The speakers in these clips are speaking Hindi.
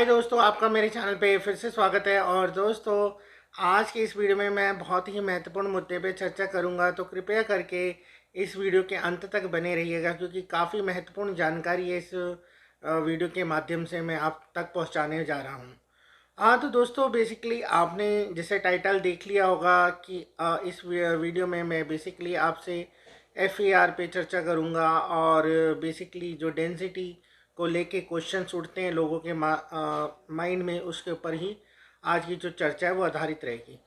हाय दोस्तों, आपका मेरे चैनल पे फिर से स्वागत है। और दोस्तों, आज की इस वीडियो में मैं बहुत ही महत्वपूर्ण मुद्दे पे चर्चा करूंगा, तो कृपया करके इस वीडियो के अंत तक बने रहिएगा, क्योंकि काफ़ी महत्वपूर्ण जानकारी है इस वीडियो के माध्यम से मैं आप तक पहुंचाने जा रहा हूं। हाँ, तो दोस्तों बेसिकली आपने जैसे टाइटल देख लिया होगा कि इस वीडियो में मैं बेसिकली आपसे एफ पे चर्चा करूँगा। और बेसिकली जो डेंसिटी को लेके क्वेश्चंस उठते हैं लोगों के माइंड में, उसके ऊपर ही आज की जो चर्चा है वो आधारित रहेगी।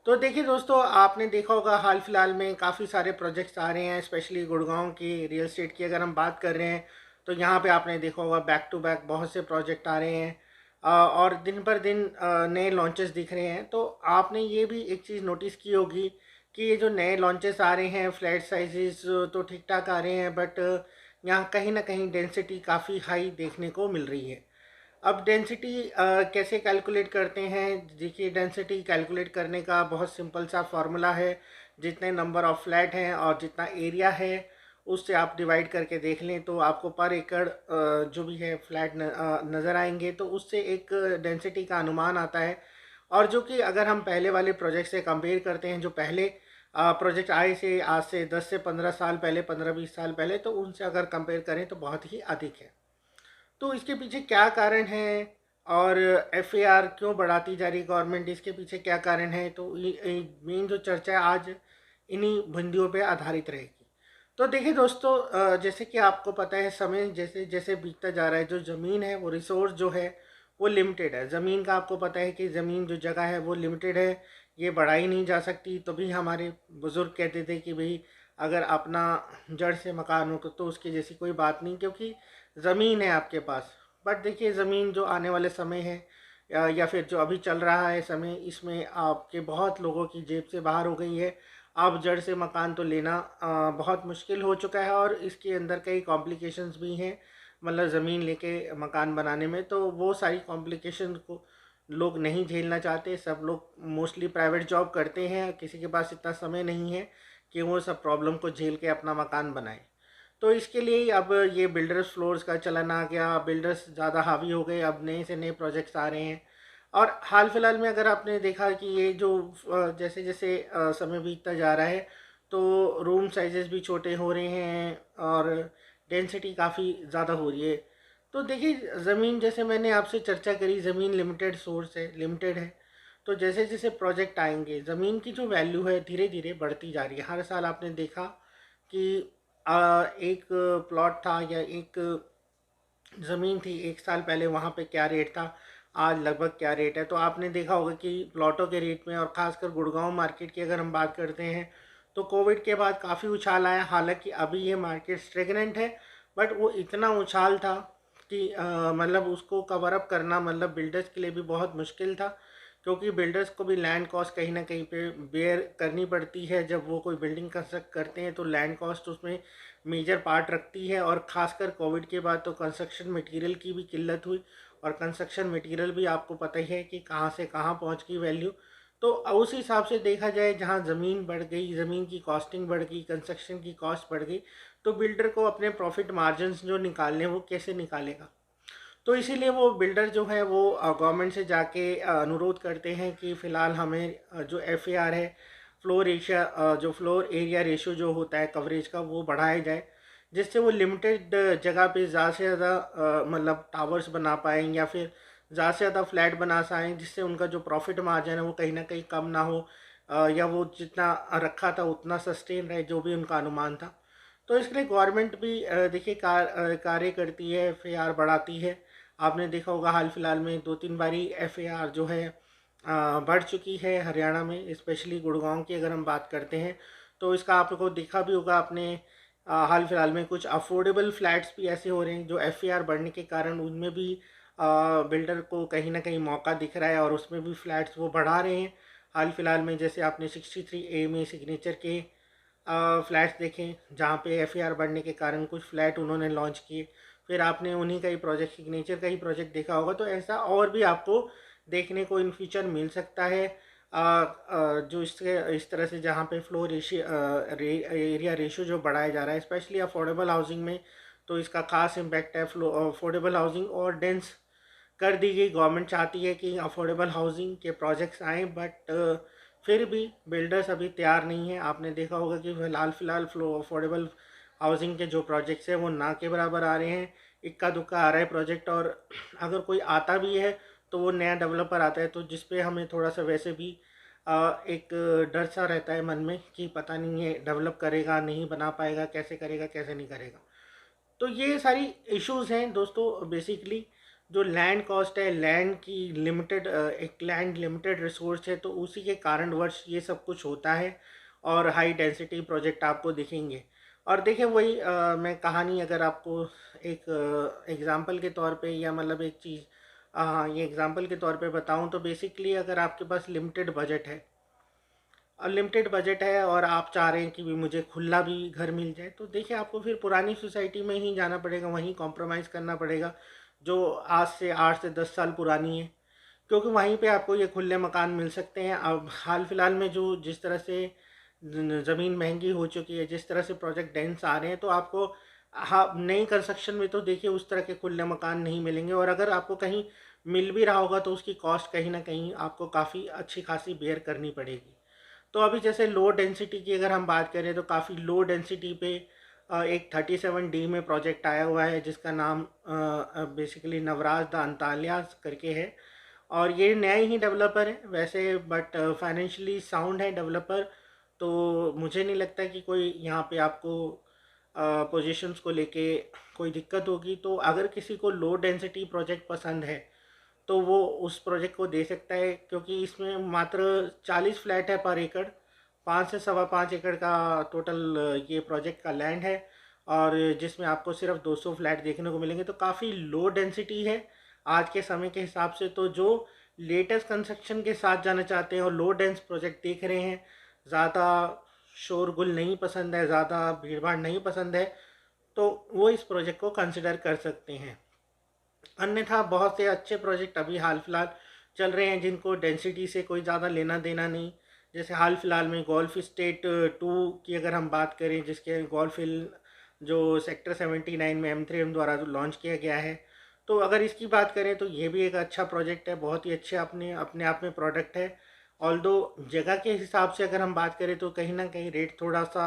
तो देखिए दोस्तों, आपने देखा होगा हाल फिलहाल में काफ़ी सारे प्रोजेक्ट्स आ रहे हैं, स्पेशली गुड़गांव की रियल एस्टेट की अगर हम बात कर रहे हैं तो यहाँ पे आपने देखा होगा बैक टू बैक बहुत से प्रोजेक्ट आ रहे हैं। और दिन पर दिन नए लॉन्चेस दिख रहे हैं। तो आपने ये भी एक चीज़ नोटिस की होगी कि ये जो नए लॉन्चेस आ रहे हैं, फ्लैट साइजेस तो ठीक ठाक आ रहे हैं, बट यहाँ कहीं ना कहीं डेंसिटी काफ़ी हाई देखने को मिल रही है। अब डेंसिटी कैसे कैलकुलेट करते हैं? देखिए, डेंसिटी कैलकुलेट करने का बहुत सिंपल सा फार्मूला है। जितने नंबर ऑफ फ्लैट हैं और जितना एरिया है उससे आप डिवाइड करके देख लें तो आपको पर एकड़ जो भी है फ्लैट नज़र आएंगे, तो उससे एक डेंसिटी का अनुमान आता है। और जो कि अगर हम पहले वाले प्रोजेक्ट से कंपेयर करते हैं, जो पहले प्रोजेक्ट आए से आज से 10 से 15 साल पहले, 15-20 साल पहले, तो उनसे अगर कंपेयर करें तो बहुत ही अधिक है। तो इसके पीछे क्या कारण है? और एफएआर क्यों बढ़ाती जा रही गवर्नमेंट, इसके पीछे क्या कारण है? तो मेन जो चर्चा है आज इन्हीं बिंदुओं पे आधारित रहेगी। तो देखिए दोस्तों, जैसे कि आपको पता है, समय जैसे जैसे बीतता जा रहा है, जो ज़मीन है वो रिसोर्स जो है वो लिमिटेड है। ज़मीन का आपको पता है कि ज़मीन जो जगह है वो लिमिटेड है, ये बढ़ाई नहीं जा सकती। तो भी हमारे बुज़ुर्ग कहते थे कि भाई, अगर अपना जड़ से मकान हो तो उसकी जैसी कोई बात नहीं, क्योंकि ज़मीन है आपके पास। बट देखिए, ज़मीन जो आने वाले समय है या फिर जो अभी चल रहा है समय, इसमें आपके बहुत लोगों की जेब से बाहर हो गई है। अब जड़ से मकान तो लेना बहुत मुश्किल हो चुका है, और इसके अंदर कई कॉम्प्लिकेशंस भी हैं। मतलब ज़मीन लेके मकान बनाने में, तो वो सारी कॉम्प्लिकेशन को लोग नहीं झेलना चाहते। सब लोग मोस्टली प्राइवेट जॉब करते हैं, किसी के पास इतना समय नहीं है कि वो सब प्रॉब्लम को झेल के अपना मकान बनाए। तो इसके लिए अब ये बिल्डर्स फ्लोर्स का चलन आ गया, बिल्डर्स ज़्यादा हावी हो गए, अब नए से नए प्रोजेक्ट्स आ रहे हैं। और हाल फिलहाल में अगर आपने देखा कि ये जो जैसे जैसे समय बीतता जा रहा है, तो रूम साइजेस भी छोटे हो रहे हैं और डेंसिटी काफ़ी ज़्यादा हो रही है। तो देखिए, ज़मीन जैसे मैंने आपसे चर्चा करी, ज़मीन लिमिटेड सोर्स है, लिमिटेड है। तो जैसे जैसे प्रोजेक्ट आएंगे, ज़मीन की जो वैल्यू है धीरे धीरे बढ़ती जा रही है। हर साल आपने देखा कि एक प्लॉट था या एक ज़मीन थी, एक साल पहले वहाँ पे क्या रेट था, आज लगभग क्या रेट है। तो आपने देखा होगा कि प्लॉटों के रेट में, और ख़ासकर गुड़गांव मार्केट की अगर हम बात करते हैं, तो कोविड के बाद काफ़ी उछाल आया। हालांकि अभी ये मार्केट स्टेगनेंट है, बट वो इतना उछाल था कि मतलब उसको कवर अप करना मतलब बिल्डर्स के लिए भी बहुत मुश्किल था, क्योंकि बिल्डर्स को भी लैंड कॉस्ट कहीं ना कहीं पे बेयर करनी पड़ती है। जब वो कोई बिल्डिंग कंस्ट्रक्ट करते हैं तो लैंड कॉस्ट उसमें मेजर पार्ट रखती है। और ख़ासकर कोविड के बाद तो कंस्ट्रक्शन मटेरियल की भी किल्लत हुई, और कंस्ट्रक्शन मटेरियल भी आपको पता ही है कि कहाँ से कहाँ पहुँच गई वैल्यू। तो उस हिसाब से देखा जाए, जहाँ ज़मीन बढ़ गई, ज़मीन की कॉस्टिंग बढ़ गई, कंस्ट्रक्शन की कॉस्ट बढ़ गई, तो बिल्डर को अपने प्रॉफिट मार्जिन्स जो निकालने, वो कैसे निकालेगा? तो इसीलिए वो बिल्डर जो है वो गवर्नमेंट से जाके अनुरोध करते हैं कि फ़िलहाल हमें जो एफएआर है, फ्लोर एरिया, जो फ्लोर एरिया रेशियो जो होता है कवरेज का, वो बढ़ाया जाए, जिससे वो लिमिटेड जगह पे ज़्यादा से ज़्यादा मतलब टावर्स बना पाएँ, या फिर ज़्यादा से ज़्यादा फ्लैट बना पाएँ, जिससे उनका जो प्रॉफिट मार्जिन है वो कहीं ना कहीं कम ना हो, या वो जितना रखा था उतना सस्टेन रहे, जो भी उनका अनुमान था। तो इसके लिए गवर्नमेंट भी देखिए कार्य करती है, एफएआर बढ़ाती है। आपने देखा होगा हाल फिलहाल में 2-3 बारी एफएआर जो है बढ़ चुकी है हरियाणा में, स्पेशली गुड़गांव की अगर हम बात करते हैं। तो इसका आप लोगों को देखा भी होगा आपने, हाल फिलहाल में कुछ अफोर्डेबल फ्लैट्स भी ऐसे हो रहे हैं जो एफएआर बढ़ने के कारण उनमें भी बिल्डर को कहीं ना कहीं मौका दिख रहा है, और उसमें भी फ्लैट्स वो बढ़ा रहे हैं। हाल फिलहाल में जैसे आपने 63A में सिग्नेचर के फ्लैट्स देखें, जहाँ पे एफएआर बढ़ने के कारण कुछ फ्लैट उन्होंने लॉन्च किए। फिर आपने उन्हीं का ही प्रोजेक्ट, सिग्नेचर का ही प्रोजेक्ट देखा होगा। तो ऐसा और भी आपको देखने को इन फ्यूचर मिल सकता है, जो इससे इस तरह से जहाँ पे फ्लोर एरिया रेशियो जो बढ़ाया जा रहा है, स्पेशली अफोर्डेबल हाउसिंग में। तो इसका खास इम्पैक्ट है फ्लो अफोर्डेबल हाउसिंग और डेंस कर दी गई। गवर्नमेंट चाहती है कि अफोर्डेबल हाउसिंग के प्रोजेक्ट्स आएँ, बट फिर भी बिल्डर्स अभी तैयार नहीं है। आपने देखा होगा कि फ़िलहाल फ्लो अफोर्डेबल हाउसिंग के जो प्रोजेक्ट्स हैं वो ना के बराबर आ रहे हैं, इक्का दुक्का आ रहा है प्रोजेक्ट। और अगर कोई आता भी है तो वो नया डेवलपर आता है, तो जिस पे हमें थोड़ा सा वैसे भी एक डर सा रहता है मन में कि पता नहीं है डेवलप करेगा नहीं बना पाएगा, कैसे करेगा कैसे नहीं करेगा। तो ये सारी इश्यूज हैं दोस्तों। बेसिकली जो लैंड कॉस्ट है, लैंड की लिमिटेड, एक लैंड लिमिटेड रिसोर्स है, तो उसी के कारणवश ये सब कुछ होता है और हाई डेंसिटी प्रोजेक्ट आपको दिखेंगे। और देखिए वही मैं कहानी अगर आपको एक एग्जांपल के तौर पे, या मतलब एक चीज़, हाँ ये एग्जांपल के तौर पे बताऊं तो बेसिकली अगर आपके पास लिमिटेड बजट है, अनलिमिटेड बजट है और आप चाह रहे हैं कि भी मुझे खुला भी घर मिल जाए, तो देखिए आपको फिर पुरानी सोसाइटी में ही जाना पड़ेगा, वहीं कॉम्प्रोमाइज़ करना पड़ेगा जो आज से 8 से 10 साल पुरानी है, क्योंकि वहीं पे आपको ये खुले मकान मिल सकते हैं। अब हाल फिलहाल में जो जिस तरह से ज़मीन महंगी हो चुकी है, जिस तरह से प्रोजेक्ट डेंस आ रहे हैं, तो आपको हाँ नई कंस्ट्रक्शन में तो देखिए उस तरह के खुले मकान नहीं मिलेंगे, और अगर आपको कहीं मिल भी रहा होगा तो उसकी कॉस्ट कहीं ना कहीं आपको काफ़ी अच्छी खासी बेयर करनी पड़ेगी। तो अभी जैसे लो डेंसिटी की अगर हम बात करें तो काफ़ी लो डेंसिटी पे एक 37D में प्रोजेक्ट आया हुआ है जिसका नाम बेसिकली नवराज द अंतालिया करके है। और ये नया ही डेवलपर है वैसे, बट फाइनेंशियली साउंड है डेवलपर। तो मुझे नहीं लगता कि कोई यहाँ पे आपको पोजीशंस को लेके कोई दिक्कत होगी। तो अगर किसी को लो डेंसिटी प्रोजेक्ट पसंद है तो वो उस प्रोजेक्ट को दे सकता है, क्योंकि इसमें मात्र 40 फ्लैट है पर एकड़, 5 से 5.25 एकड़ का टोटल ये प्रोजेक्ट का लैंड है, और जिसमें आपको सिर्फ 200 फ्लैट देखने को मिलेंगे। तो काफ़ी लो डेंसिटी है आज के समय के हिसाब से। तो जो लेटेस्ट कंस्ट्रक्शन के साथ जाना चाहते हैं और लो डेंस प्रोजेक्ट देख रहे हैं, ज़्यादा शोरगुल नहीं पसंद है, ज़्यादा भीड़ भाड़ नहीं पसंद है, तो वो इस प्रोजेक्ट को कंसिडर कर सकते हैं। अन्यथा बहुत से अच्छे प्रोजेक्ट अभी हाल फिलहाल चल रहे हैं जिनको डेंसिटी से कोई ज़्यादा लेना देना नहीं। जैसे हाल फिलहाल में गोल्फ स्टेट 2 की अगर हम बात करें, जिसके गोल्फ हिल जो सेक्टर 79 में M3M द्वारा लॉन्च किया गया है, तो अगर इसकी बात करें तो ये भी एक अच्छा प्रोजेक्ट है, बहुत ही अच्छे अपने अपने आप में प्रोडक्ट है। ऑल्दो जगह के हिसाब से अगर हम बात करें तो कहीं ना कहीं रेट थोड़ा सा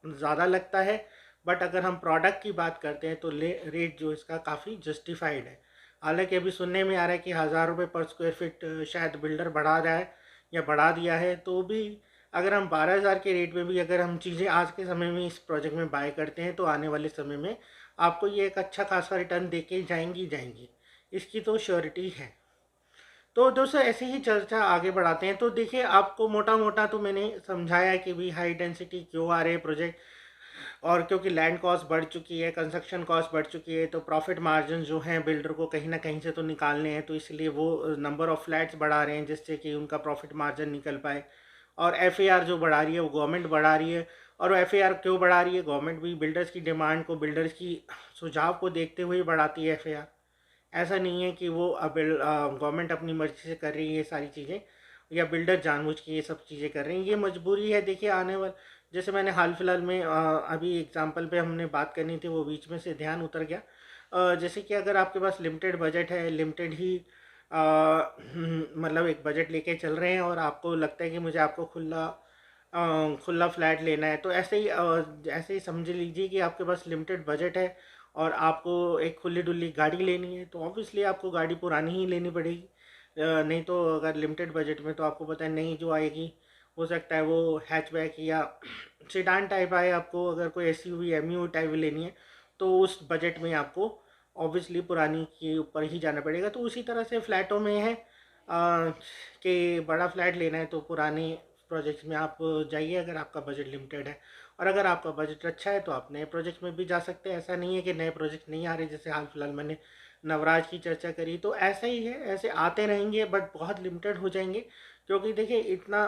ज़्यादा लगता है, बट अगर हम प्रोडक्ट की बात करते हैं तो रेट जो इसका काफ़ी जस्टिफाइड है। हालांकि अभी सुनने में आ रहा है कि 1000 रुपये पर स्क्वायर फीट शायद बिल्डर बढ़ा रहा है या बढ़ा दिया है, तो भी अगर हम 12,000 के रेट में भी अगर हम चीज़ें आज के समय में इस प्रोजेक्ट में बाय करते हैं तो आने वाले समय में आपको ये एक अच्छा खासा रिटर्न दे के जाएंगी, इसकी तो श्योरिटी है। तो दोस्तों ऐसे ही चर्चा आगे बढ़ाते हैं। तो देखिए आपको मोटा मोटा तो मैंने समझाया कि भी हाई डेंसिटी क्यों आ रहे हैं प्रोजेक्ट, और क्योंकि लैंड कॉस्ट बढ़ चुकी है, कंस्ट्रक्शन कॉस्ट बढ़ चुकी है, तो प्रॉफिट मार्जिन जो हैं बिल्डर को कहीं ना कहीं से तो निकालने हैं, तो इसलिए वो नंबर ऑफ़ फ्लैट्स बढ़ा रहे हैं जिससे कि उनका प्रॉफिट मार्जिन निकल पाए। और एफएआर जो बढ़ा रही है वो गवर्नमेंट बढ़ा रही है। और एफएआर क्यों बढ़ा रही है? गवर्नमेंट भी बिल्डर्स की डिमांड को, बिल्डर्स की सुझाव को देखते हुए बढ़ाती है एफएआर। ऐसा नहीं है कि वो गवर्नमेंट अपनी मर्जी से कर रही है ये सारी चीज़ें, या बिल्डर जानबूझ के ये सब चीज़ें कर रहे हैं, ये मजबूरी है। देखिए आने वाले, जैसे मैंने हाल फिलहाल में अभी एग्जांपल पे हमने बात करनी थी वो बीच में से ध्यान उतर गया। जैसे कि अगर आपके पास लिमिटेड बजट है, लिमिटेड ही मतलब एक बजट लेके चल रहे हैं, और आपको लगता है कि मुझे आपको खुला फ्लैट लेना है, तो ऐसे ही समझ लीजिए कि आपके पास लिमिटेड बजट है और आपको एक खुली डुल्ली गाड़ी लेनी है, तो ऑब्वियसली आपको गाड़ी पुरानी ही लेनी पड़ेगी। नहीं तो अगर लिमिटेड बजट में तो आपको पता है नई जो आएगी, हो सकता है वो हैचबैक या सेडान टाइप आए। आपको अगर कोई एसयूवी एमयू टाइप लेनी है तो उस बजट में आपको ऑब्वियसली पुरानी के ऊपर ही जाना पड़ेगा। तो उसी तरह से फ्लैटों में है कि बड़ा फ्लैट लेना है तो पुराने प्रोजेक्ट्स में आप जाइए अगर आपका बजट लिमिटेड है, और अगर आपका बजट अच्छा है तो आप नए प्रोजेक्ट में भी जा सकते हैं। ऐसा नहीं है कि नए प्रोजेक्ट नहीं आ रहे, जैसे हाल फिलहाल मैंने नवराज की चर्चा करी, तो ऐसा ही है, ऐसे आते रहेंगे बट बहुत लिमिटेड हो जाएंगे। क्योंकि देखिए इतना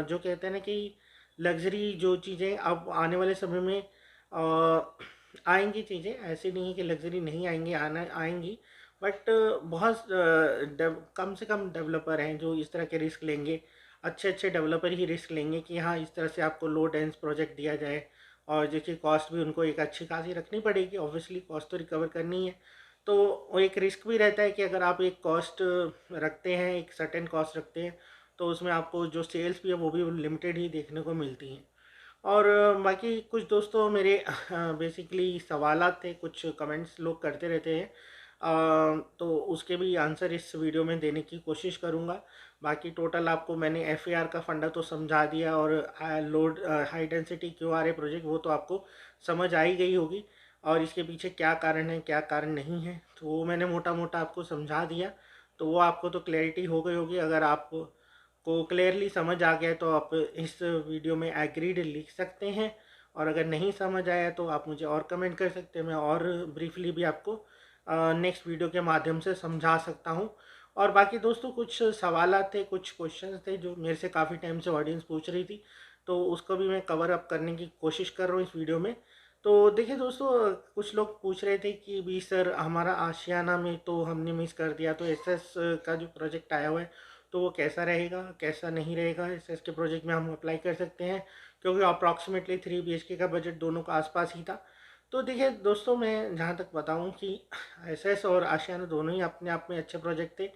जो कहते हैं ना कि लग्जरी जो चीज़ें अब आने वाले समय में आएंगी चीज़ें, ऐसे नहीं है कि लग्जरी नहीं आएंगी, आना आएंगी, बट बहुत कम से कम डेवलपर हैं जो इस तरह के रिस्क लेंगे। अच्छे अच्छे डेवलपर ही रिस्क लेंगे कि हाँ इस तरह से आपको लो डेंस प्रोजेक्ट दिया जाए, और जिसकी कॉस्ट भी उनको एक अच्छी खासी रखनी पड़ेगी, ऑब्वियसली कॉस्ट तो रिकवर करनी है। तो वो एक रिस्क भी रहता है कि अगर आप एक कॉस्ट रखते हैं, एक सर्टेन कॉस्ट रखते हैं, तो उसमें आपको जो सेल्स भी है वो भी लिमिटेड ही देखने को मिलती हैं। और बाकी कुछ दोस्तों मेरे बेसिकली सवालात थे, कुछ कमेंट्स लोग करते रहते हैं, तो उसके भी आंसर इस वीडियो में देने की कोशिश करूँगा। बाकी टोटल आपको मैंने एफएआर का फंडा तो समझा दिया, और लोड हाई डेंसिटी क्यूआरए प्रोजेक्ट वो तो आपको समझ आ ही गई होगी, और इसके पीछे क्या कारण है क्या कारण नहीं है तो वो मैंने मोटा मोटा आपको समझा दिया। तो वो आपको तो क्लैरिटी हो गई होगी। अगर आप को क्लियरली समझ आ गया तो आप इस वीडियो में एग्रीड लिख सकते हैं, और अगर नहीं समझ आया तो आप मुझे और कमेंट कर सकते हैं, मैं और ब्रीफली भी आपको नेक्स्ट वीडियो के माध्यम से समझा सकता हूँ। और बाकी दोस्तों कुछ सवाल थे, कुछ क्वेश्चंस थे जो मेरे से काफ़ी टाइम से ऑडियंस पूछ रही थी, तो उसको भी मैं कवर अप करने की कोशिश कर रहा हूँ इस वीडियो में। तो देखिए दोस्तों, कुछ लोग पूछ रहे थे कि भी सर हमारा आशियाना में तो हमने मिस कर दिया, तो एसएस का जो प्रोजेक्ट आया हुआ है तो वो कैसा रहेगा कैसा नहीं रहेगा, एसएस के प्रोजेक्ट में हम अप्लाई कर सकते हैं, क्योंकि अप्रॉक्सीमेटली 3 BHK का बजट दोनों का आसपास ही था। तो देखिए दोस्तों, मैं जहाँ तक बताऊँ कि एसएस और आशियाना दोनों ही अपने आप में अच्छे प्रोजेक्ट थे।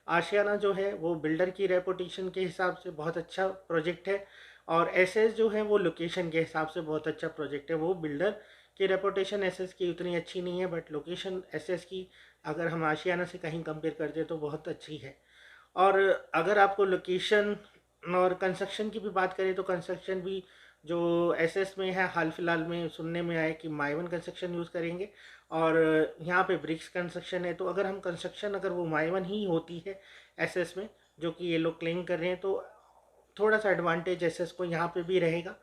आशियाना जो है वो बिल्डर की रेपुटेशन के हिसाब से बहुत अच्छा प्रोजेक्ट है, और एसएस जो है वो लोकेशन के हिसाब से बहुत अच्छा प्रोजेक्ट है। वो बिल्डर की रेपुटेशन एसएस की उतनी अच्छी नहीं है, बट लोकेशन एसएस की अगर हम आशियाना से कहीं कंपेयर करते हैं तो बहुत अच्छी है। और अगर आपको लोकेशन और कंस्ट्रक्शन की भी बात करें तो कंस्ट्रक्शन भी जो एसएस में है, हाल फिलहाल में सुनने में आया कि माइवन कंस्ट्रक्शन यूज़ करेंगे, और यहाँ पे ब्रिक्स कंस्ट्रक्शन है। तो अगर हम कंस्ट्रक्शन अगर वो माइवन ही होती है एसएस में, जो कि ये लोग क्लेम कर रहे हैं, तो थोड़ा सा एडवांटेज एसएस को यहाँ पे भी रहेगा।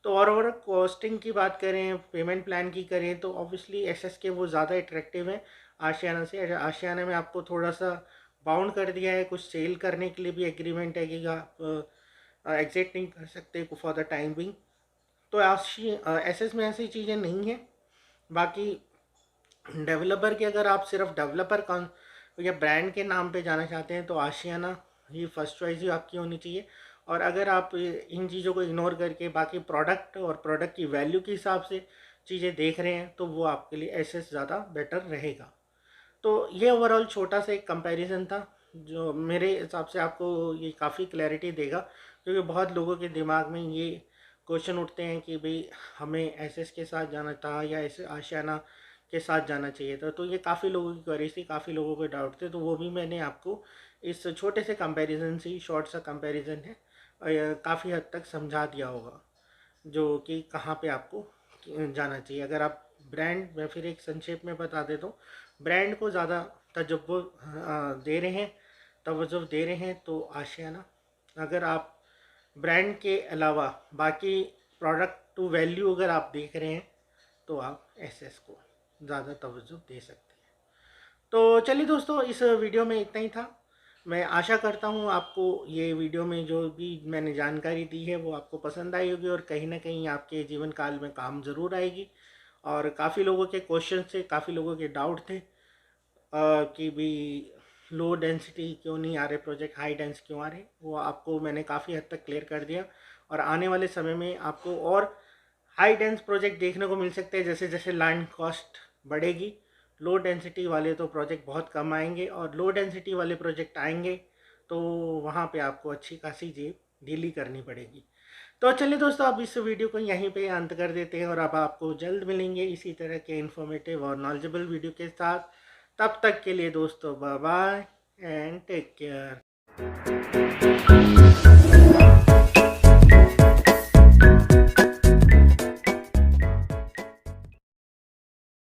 तो और कॉस्टिंग की बात करें, पेमेंट प्लान की करें, तो ऑब्वियसली एसएस के वो ज़्यादा अट्रैक्टिव है आशियाना से। आशियाना में आपको थोड़ा सा बाउंड कर दिया है, कुछ सेल करने के लिए भी एग्रीमेंट है कि आप एग्जिट नहीं कर सकते फॉर द टाइम बिंग। तो एसएस में ऐसी चीज़ें नहीं हैं। बाकी डेवलपर के, अगर आप सिर्फ डेवलपर कौन या ब्रांड के नाम पे जाना चाहते हैं तो आशियाना ही फर्स्ट चॉइस ही आपकी होनी चाहिए। और अगर आप इन चीज़ों को इग्नोर करके बाकी प्रोडक्ट और प्रोडक्ट की वैल्यू के हिसाब से चीज़ें देख रहे हैं तो वो आपके लिए एसएस ज़्यादा बेटर रहेगा। तो ये ओवरऑल छोटा सा एक कंपैरिजन था, जो मेरे हिसाब से आपको ये काफ़ी क्लैरिटी देगा, क्योंकि बहुत लोगों के दिमाग में ये क्वेश्चन उठते हैं कि भाई हमें एसएस के साथ जाना था या ऐसे आशियाना के साथ जाना चाहिए था। तो ये काफ़ी लोगों की क्वेरीज थी, काफ़ी लोगों के डाउट थे, तो वो भी मैंने आपको इस छोटे से कंपैरिजन से ही, शॉर्ट सा कंपैरिजन है, काफ़ी हद तक समझा दिया होगा जो कि कहाँ पे आपको जाना चाहिए। अगर आप ब्रांड, मैं फिर एक संक्षेप में बता देता हूँ, ब्रांड को ज़्यादा तजब्बो दे रहे हैं, तवज्जो दे रहे हैं तो आशियाना। अगर आप ब्रांड के अलावा बाकी प्रोडक्ट टू वैल्यू अगर आप देख रहे हैं तो आप एसएस को ज़्यादा तवज्जो दे सकते हैं। तो चलिए दोस्तों, इस वीडियो में इतना ही था। मैं आशा करता हूँ आपको ये वीडियो में जो भी मैंने जानकारी दी है वो आपको पसंद आई होगी, और कहीं ना कहीं आपके जीवन काल में काम ज़रूर आएगी। और काफ़ी लोगों के क्वेश्चन थे, काफ़ी लोगों के डाउट थे कि भी लो डेंसिटी क्यों नहीं आ रहे प्रोजेक्ट, हाई डेंस क्यों आ रहे, वो आपको मैंने काफ़ी हद तक क्लियर कर दिया। और आने वाले समय में आपको और हाई डेंस प्रोजेक्ट देखने को मिल सकते हैं। जैसे जैसे लैंड कॉस्ट बढ़ेगी, लो डेंसिटी वाले तो प्रोजेक्ट बहुत कम आएंगे, और लो डेंसिटी वाले प्रोजेक्ट आएंगे तो वहाँ पे आपको अच्छी खासी जेब ढीली करनी पड़ेगी। तो चलिए दोस्तों, अब इस वीडियो को यहीं पे अंत कर देते हैं, और अब आपको जल्द मिलेंगे इसी तरह के इन्फॉर्मेटिव और नॉलेजेबल वीडियो के साथ। तब तक के लिए दोस्तों, bye bye and take care.